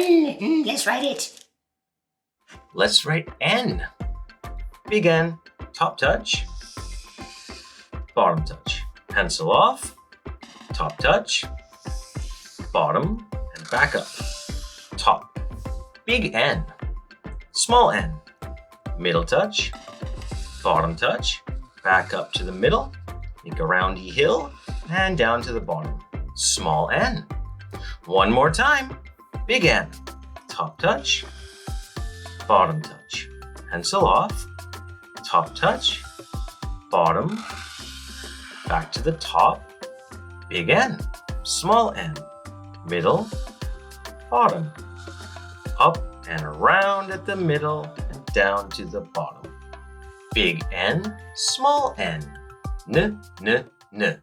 N. Let's write it. Let's write N. Big N, top touch, bottom touch. Pencil off, top touch, bottom, and back up. Top, big N, small n, middle touch, bottom touch, back up to the middle, make a roundy hill, and down to the bottom. Small n. One more time. Big N, top touch, bottom touch. Pencil off, top touch, bottom, back to the top, big N, small n, middle, bottom, up and around at the middle and down to the bottom. Big N, small n, n, n, n.